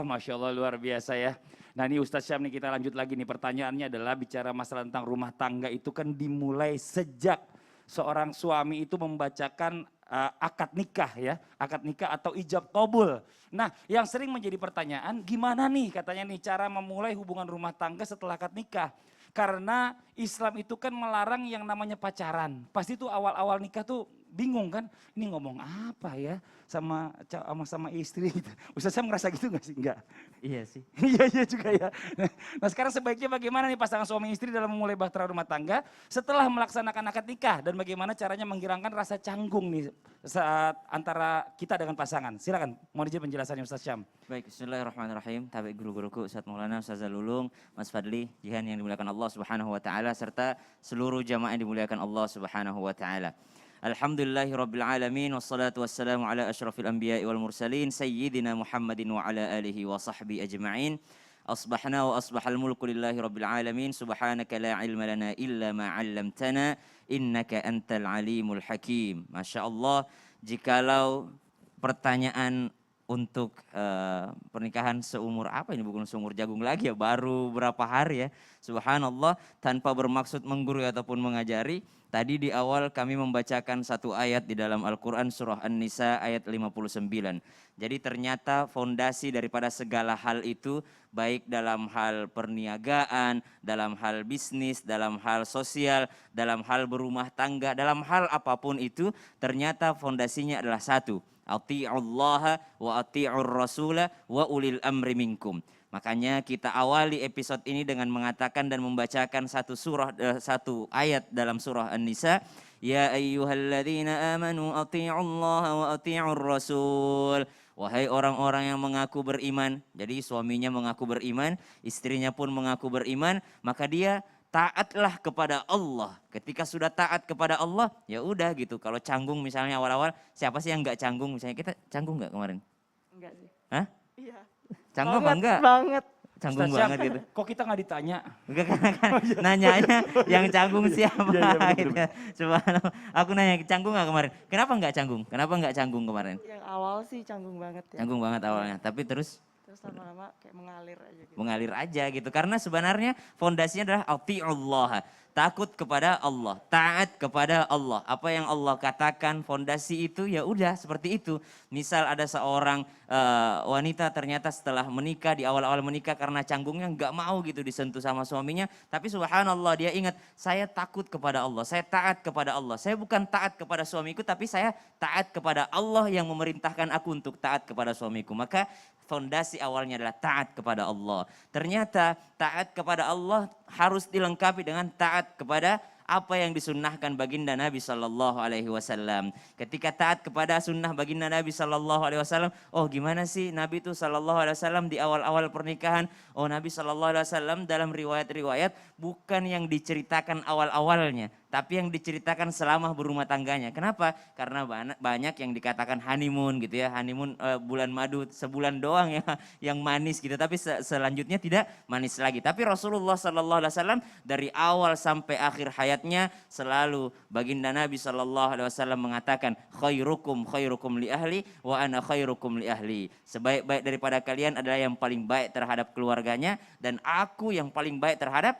Masya Allah luar biasa ya. Nah ini Ustadz Syam nih, kita lanjut lagi nih, pertanyaannya adalah bicara masalah tentang rumah tangga itu kan dimulai sejak seorang suami itu membacakan akad nikah ya, akad nikah atau ijab qabul. Nah yang sering menjadi pertanyaan, gimana nih katanya nih cara memulai hubungan rumah tangga setelah akad nikah. Karena Islam itu kan melarang yang namanya pacaran. Pasti tuh awal-awal nikah tuh bingung kan, ini ngomong apa ya sama istri gitu. Ustaz saya ngerasa gitu gak sih? Enggak. Iya sih. Iya juga ya. Nah sekarang sebaiknya bagaimana nih pasangan suami istri dalam memulai bahtera rumah tangga setelah melaksanakan akad nikah, dan bagaimana caranya menghilangkan rasa canggung nih saat antara kita dengan pasangan. Silakan, mohon izin penjelasannya Ustaz Syam. Baik, bismillahirrahmanirrahim. Tabi guru-guruku Ustaz Maulana, Ustaz Lulung, Mas Fadli, Jihan yang dimuliakan Allah Subhanahu wa taala serta seluruh jamaah yang dimuliakan Allah Subhanahu wa taala. Alhamdulillahirabbil alamin wassalatu wassalamu ala asyrafil anbiya'i wal mursalin sayyidina Muhammadin wa ala alihi wa sahbihi ajma'in. Asbahna wa asbahal mulku lillahi rabbil alamin. Subhanaka la ilma lana illa ma 'allamtana innaka antal alimul hakim. Masya Allah, jikalau pertanyaan untuk pernikahan seumur apa ini, bukan seumur jagung lagi ya, baru berapa hari ya, subhanallah, tanpa bermaksud menggurui ataupun mengajari. Tadi di awal kami membacakan satu ayat di dalam Al-Quran surah An-Nisa ayat 59. Jadi ternyata fondasi daripada segala hal itu, baik dalam hal perniagaan, dalam hal bisnis, dalam hal sosial, dalam hal berumah tangga, dalam hal apapun itu, ternyata fondasinya adalah satu. Ati'ullaha wa ati'ur rasula wa ulil amri minkum. Makanya kita awali episode ini dengan mengatakan dan membacakan satu ayat dalam surah An-Nisa. Ya ayyuhalladzina amanu ati'ullaha wa ati'ur rasul. Wahai orang-orang yang mengaku beriman. Jadi suaminya mengaku beriman, istrinya pun mengaku beriman, maka dia taatlah kepada Allah. Ketika sudah taat kepada Allah, ya udah gitu. Kalau canggung misalnya awal-awal, siapa sih yang nggak canggung? Misalnya kita canggung nggak kemarin? Enggak sih. Hah? Iya. Canggung apa enggak? Banget. Canggung Ustaz Syam, banget gitu. kok kita nggak ditanya? Enggak kan nanyanya yang canggung siapa? Iya, Gitu. Subhanallah. Aku nanya canggung nggak kemarin? Kenapa nggak canggung? Kenapa nggak canggung kemarin? Yang awal sih canggung banget ya. Canggung banget awalnya, tapi terus Terus lama-lama kayak mengalir aja gitu. mengalir aja gitu. Karena sebenarnya fondasinya adalah ati'ullah, takut kepada Allah, taat kepada Allah. Apa yang Allah katakan, fondasi itu ya udah seperti itu. Misal ada seorang wanita ternyata setelah menikah, di awal-awal menikah karena canggungnya nggak mau gitu disentuh sama suaminya, tapi subhanallah dia ingat, saya takut kepada Allah, saya taat kepada Allah. Saya bukan taat kepada suamiku, tapi saya taat kepada Allah yang memerintahkan aku untuk taat kepada suamiku. Maka fondasi awalnya adalah taat kepada Allah. Ternyata taat kepada Allah harus dilengkapi dengan taat kepada apa yang disunnahkan baginda Nabi Sallallahu Alaihi Wasallam. Ketika taat kepada sunnah baginda Nabi Sallallahu Alaihi Wasallam, oh gimana sih Nabi itu Sallallahu Alaihi Wasallam di awal-awal pernikahan? Oh Nabi Sallallahu Alaihi Wasallam dalam riwayat-riwayat bukan yang diceritakan awal-awalnya, tapi yang diceritakan selama berumah tangganya. Kenapa? Karena banyak yang dikatakan honeymoon gitu ya, honeymoon bulan madu sebulan doang ya, yang manis gitu. Tapi selanjutnya tidak manis lagi. Tapi Rasulullah Sallallahu Alaihi Wasallam dari awal sampai akhir hayatnya selalu baginda Nabi Sallallahu Alaihi Wasallam mengatakan khairukum li ahli wa ana khairukum li ahli. Sebaik-baik daripada kalian adalah yang paling baik terhadap keluarganya, dan aku yang paling baik terhadap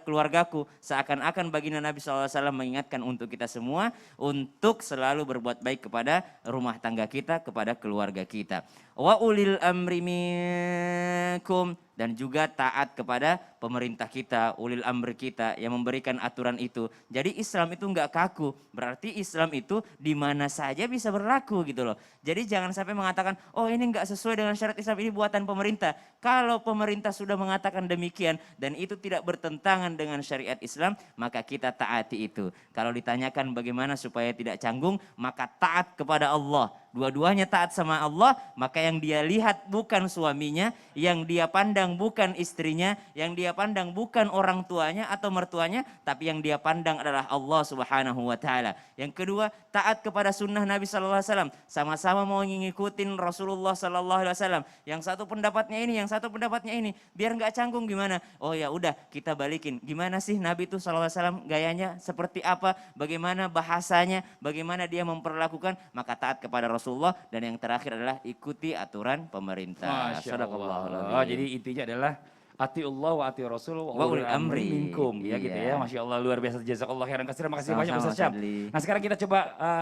keluargaku. Seakan-akan baginda Nabi SAW mengingatkan untuk kita semua untuk selalu berbuat baik kepada rumah tangga kita, kepada keluarga kita. Wa ulil amri minkum, dan juga taat kepada pemerintah kita, ulil amri kita yang memberikan aturan itu. Jadi Islam itu enggak kaku, berarti Islam itu di mana saja bisa berlaku gitu loh. Jadi jangan sampai mengatakan, oh ini enggak sesuai dengan syariat Islam, ini buatan pemerintah. Kalau pemerintah sudah mengatakan demikian dan itu tidak bertentangan dengan syariat Islam, maka kita taati itu. Kalau ditanyakan bagaimana supaya tidak canggung, maka taat kepada Allah. Dua-duanya taat sama Allah, maka yang dia lihat bukan suaminya, yang dia pandang bukan istrinya, yang dia pandang bukan orang tuanya atau mertuanya, tapi yang dia pandang adalah Allah Subhanahu wa taala. Yang kedua, taat kepada sunnah Nabi sallallahu alaihi wasallam. Sama-sama mau ngikutin Rasulullah sallallahu alaihi wasallam. Yang satu pendapatnya ini, yang satu pendapatnya ini. Biar nggak canggung gimana? Oh ya udah, kita balikin. Gimana sih Nabi itu sallallahu alaihi wasallam gayanya seperti apa? Bagaimana bahasanya? Bagaimana dia memperlakukan? Maka taat kepada Rasulullah Rasulullah, dan yang terakhir adalah ikuti aturan pemerintah. Masya Sadaqallahul Allah. adzim. Jadi intinya adalah atiullah wa ati rasul wa Wa ulil ulil amri amri. minkum ya gitu ya. Iya. Masya Allah luar biasa, jazakallah khairan katsiran. Makasih banyak Sama-sama, Ustaz Syam. Mas Adli. Nah sekarang kita coba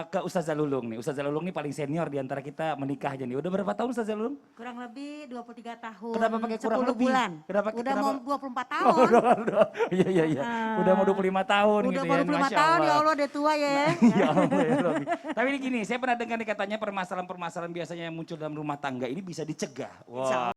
ke Ustaz Zalulung nih. Ustaz Zalulung nih paling senior di antara kita menikah aja nih. Udah berapa tahun Ustaz Zalulung? Kurang lebih 23 tahun. Kenapa pakai kurang 10 lebih? bulan. Kenapa- Udah kenapa? mau 24 tahun. Oh, iya iya iya. Udah mau 25 tahun Udah gitu mau ya. 25 Masya tahun, ya Allah. Allah udah tua ya. Ya Allah, ya Rabbi. Tapi ini gini, saya pernah dengar nih katanya permasalahan-permasalahan biasanya yang muncul dalam rumah tangga ini bisa dicegah. Wah.